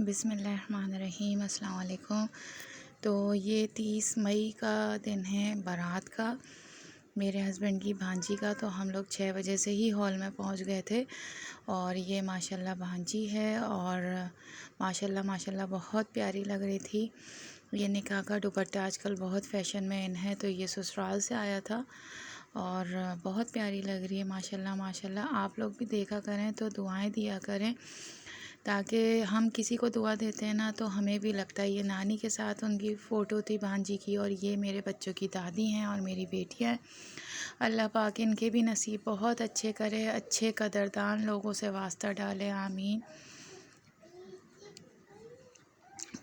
बिस्मिल्लाहिर्रहमानिर्रहीम अस्सलाम वालेकुम। तो ये 30 मई का दिन है बारात का, मेरे हस्बैंड की भांजी का। तो हम लोग 6 बजे से ही हॉल में पहुंच गए थे और ये माशाल्लाह भांजी है और माशाल्लाह माशाल्लाह बहुत प्यारी लग रही थी। ये निकाह का दुपट्टा आजकल बहुत फ़ैशन में इन है, तो ये ससुराल से आया था और बहुत प्यारी लग रही है माशाल्लाह माशाल्लाह। आप लोग भी देखा करें तो दुआएं दिया करें, ताकि हम किसी को दुआ देते हैं ना तो हमें भी लगता है। ये नानी के साथ उनकी फ़ोटो थी भांजी की, और ये मेरे बच्चों की दादी हैं और मेरी बेटियां हैं। अल्लाह पाक इनके भी नसीब बहुत अच्छे करे, अच्छे कदरदान लोगों से वास्ता डाले, आमीन।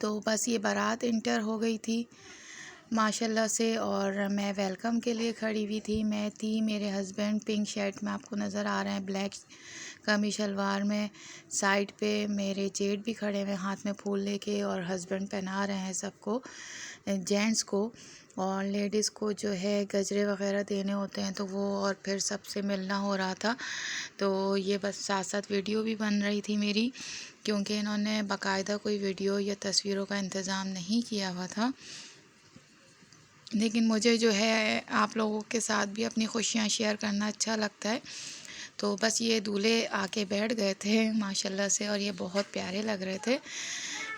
तो बस ये बारात इंटर हो गई थी माशाल्लाह से, और मैं वेलकम के लिए खड़ी हुई थी। मैं थी, मेरे हस्बैंड पिंक शर्ट में आपको नज़र आ रहे हैं, ब्लैक कमीज शलवार में। साइड पे मेरे जेठ भी खड़े हुए हाथ में फूल लेके, और हस्बैंड पहना रहे हैं सबको, जेंट्स को। और लेडीज़ को जो है गजरे वगैरह देने होते हैं तो वो, और फिर सबसे मिलना हो रहा था। तो ये बस साथ साथ वीडियो भी बन रही थी मेरी, क्योंकि इन्होंने बाकायदा कोई वीडियो या तस्वीरों का इंतज़ाम नहीं किया हुआ था। लेकिन मुझे जो है आप लोगों के साथ भी अपनी खुशियाँ शेयर करना अच्छा लगता है। तो बस ये दूल्हे आके बैठ गए थे माशाल्लाह से, और ये बहुत प्यारे लग रहे थे।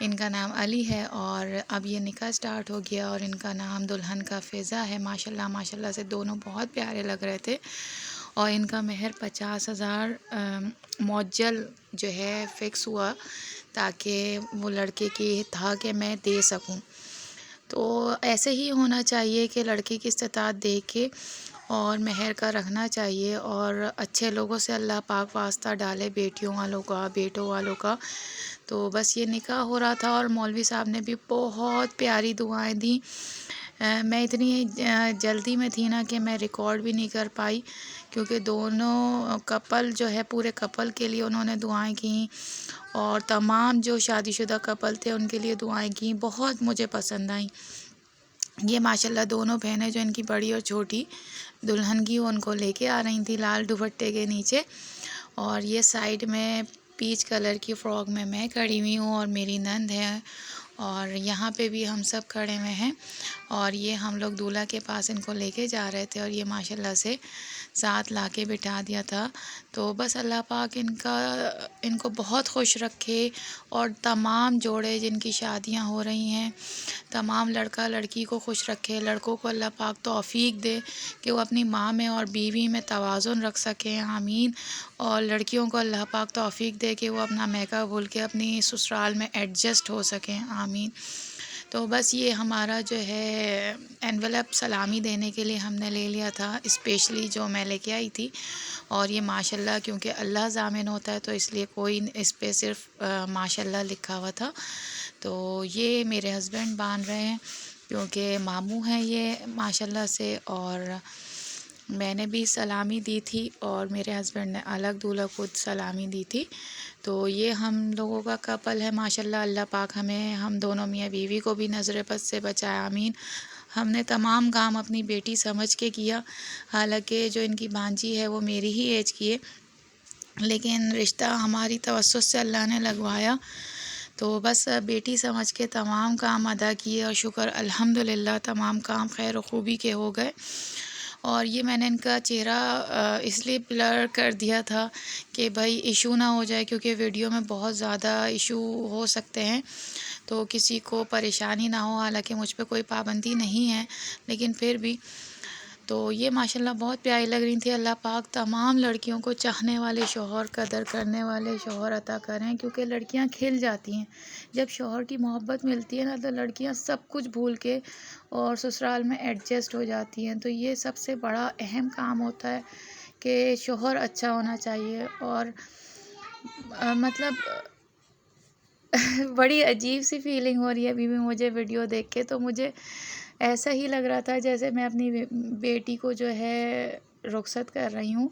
इनका नाम अली है और अब ये निकाह स्टार्ट हो गया, और इनका नाम दुल्हन का फ़िज़ा है। माशाल्लाह माशाल्लाह से दोनों बहुत प्यारे लग रहे थे। और इनका महर 50,000 मुअज्जल जो है फ़िक्स हुआ, ताकि वो लड़के की था कि मैं दे सकूं। तो ऐसे ही होना चाहिए कि लड़की की इस्तेताअत देख के और महर का रखना चाहिए, और अच्छे लोगों से अल्लाह पाक वास्ता डाले, बेटियों वालों का, बेटों वालों का। तो बस ये निकाह हो रहा था और मौलवी साहब ने भी बहुत प्यारी दुआएं दी। मैं इतनी जल्दी में थी ना कि मैं रिकॉर्ड भी नहीं कर पाई, क्योंकि दोनों कपल जो है, पूरे कपल के लिए उन्होंने दुआएं की, और तमाम जो शादीशुदा कपल थे उनके लिए दुआएं की। बहुत मुझे पसंद आई। ये माशाल्लाह दोनों बहनें, जो इनकी बड़ी और छोटी दुल्हन की, उनको लेके आ रही थी लाल दुपट्टे के नीचे। और ये साइड में पीच कलर की फ़्रॉक में मैं खड़ी हुई हूँ, और मेरी नंद है, और यहाँ पे भी हम सब खड़े हुए हैं। और ये हम लोग दूल्हा के पास इनको लेके जा रहे थे, और ये माशाल्लाह से साथ लाके बिठा दिया था। तो बस अल्लाह पाक इनको बहुत खुश रखे, और तमाम जोड़े जिनकी शादियां हो रही हैं, तमाम लड़का लड़की को खुश रखे। लड़कों को अल्लाह पाक तौफीक दे कि वो अपनी माँ में और बीवी में तवाज़ुन रख सकें, आमीन। और लड़कियों को अल्लाह पाक तौफीक दे कि वो अपना मैका भूल के अपनी ससुराल में एडजस्ट हो सकें, आमीन। तो बस ये हमारा जो है एनवेलप सलामी देने के लिए हमने ले लिया था, स्पेशली जो मैं लेके आई थी। और ये माशाल्लाह, क्योंकि अल्लाह ज़ामिन होता है तो इसलिए कोई इस पे सिर्फ माशाल्लाह लिखा हुआ था। तो ये मेरे हस्बैंड बांध रहे हैं, क्योंकि मामू हैं ये माशाल्लाह से। और मैंने भी सलामी दी थी, और मेरे हस्बैंड ने अलग दूल्हा को सलामी दी थी। तो ये हम लोगों का कपल है माशाल्लाह। अल्लाह पाक हमें, हम दोनों मियाँ बीवी को भी नज़र बद से बचाए, आमीन। हमने तमाम काम अपनी बेटी समझ के किया। हालांकि जो इनकी भांजी है वो मेरी ही एज की है, लेकिन रिश्ता हमारी तवज्जुह से अल्लाह ने लगवाया। तो बस बेटी समझ के तमाम काम अदा किए, और शुक्र अल्हम्दुलिल्लाह तमाम काम खैर व खूबी के हो गए। और ये मैंने इनका चेहरा इसलिए ब्लर कर दिया था कि भाई इशू ना हो जाए, क्योंकि वीडियो में बहुत ज़्यादा इशू हो सकते हैं, तो किसी को परेशानी ना हो। हालांकि मुझ पे कोई पाबंदी नहीं है, लेकिन फिर भी। तो ये माशाल्लाह बहुत प्यारी लग रही थी। अल्लाह पाक तमाम लड़कियों को चाहने वाले शौहर, कदर करने वाले शौहर अता करें, क्योंकि लड़कियां खिल जाती हैं जब शौहर की मोहब्बत मिलती है ना। तो लड़कियां सब कुछ भूल के और ससुराल में एडजस्ट हो जाती हैं। तो ये सबसे बड़ा अहम काम होता है कि शौहर अच्छा होना चाहिए। और मतलब बड़ी अजीब सी फीलिंग हो रही है अभी भी मुझे वीडियो देख के। तो मुझे ऐसा ही लग रहा था जैसे मैं अपनी बेटी को जो है रुखसत कर रही हूँ।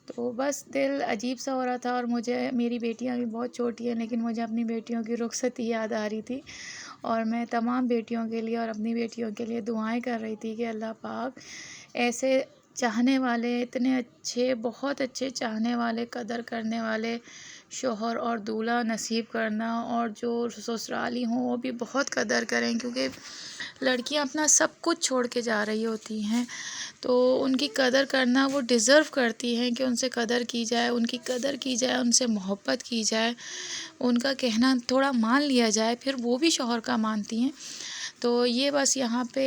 तो बस दिल अजीब सा हो रहा था। और मुझे, मेरी बेटियां भी बहुत छोटी हैं, लेकिन मुझे अपनी बेटियों की रुखसत ही याद आ रही थी। और मैं तमाम बेटियों के लिए और अपनी बेटियों के लिए दुआएं कर रही थी कि अल्लाह पाक ऐसे चाहने वाले, इतने अच्छे, बहुत अच्छे चाहने वाले, कदर करने वाले शोहर और दूल्हा नसीब करना, और जो ससुराली हों वो भी बहुत कदर करें, क्योंकि लड़कियां अपना सब कुछ छोड़ के जा रही होती हैं, तो उनकी कदर करना वो डिज़र्व करती हैं कि उनसे कदर की जाए, उनकी कदर की जाए, उनसे मोहब्बत की जाए, उनका कहना थोड़ा मान लिया जाए, फिर वो भी शौहर का मानती हैं। तो ये बस यहाँ पे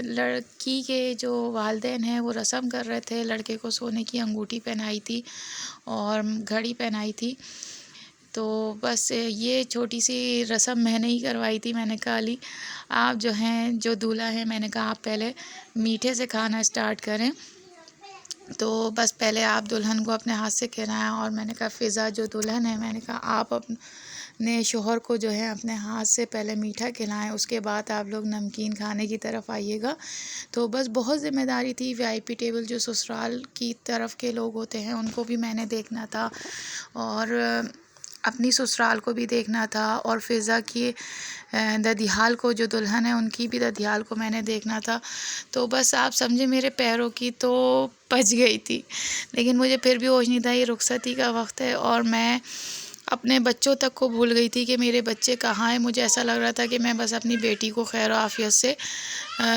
लड़की के जो वालिदैन हैं वो रस्म कर रहे थे, लड़के को सोने की अंगूठी पहनाई थी और घड़ी पहनाई थी। तो बस ये छोटी सी रस्म मैंने ही करवाई थी। मैंने कहा अली आप जो हैं, जो दूल्हा है, मैंने कहा आप पहले मीठे से खाना स्टार्ट करें। तो बस पहले आप दुल्हन को अपने हाथ से खिलाएं, और मैंने कहा फ़िज़ा जो दुल्हन है, मैंने कहा आप अपने शोहर को जो है अपने हाथ से पहले मीठा खिलाएं, उसके बाद आप लोग नमकीन खाने की तरफ आइएगा। तो बस बहुत ज़िम्मेदारी थी। वीआईपी टेबल जो ससुराल की तरफ के लोग होते हैं उनको भी मैंने देखना था, और अपनी ससुराल को भी देखना था, और फ़िज़ा की ददियाल को, जो दुल्हन है उनकी भी ददियाल को मैंने देखना था। तो बस आप समझे मेरे पैरों की तो पच गई थी, लेकिन मुझे फिर भी होश नहीं था ये रुखसती का वक्त है, और मैं अपने बच्चों तक को भूल गई थी कि मेरे बच्चे कहाँ हैं। मुझे ऐसा लग रहा था कि मैं बस अपनी बेटी को खैर आफियत से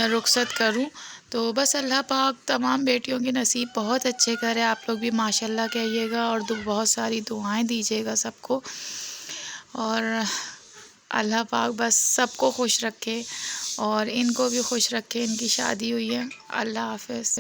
रुखसत करूं। तो बस अल्लाह पाक तमाम बेटियों के नसीब बहुत अच्छे करे। आप लोग भी माशाल्लाह कहिएगा, और बहुत सारी दुआएं दीजिएगा सबको, और अल्लाह पाक बस सबको खुश रखे और इनको भी खुश रखे। इनकी शादी हुई है। अल्लाह हाफ़िज़।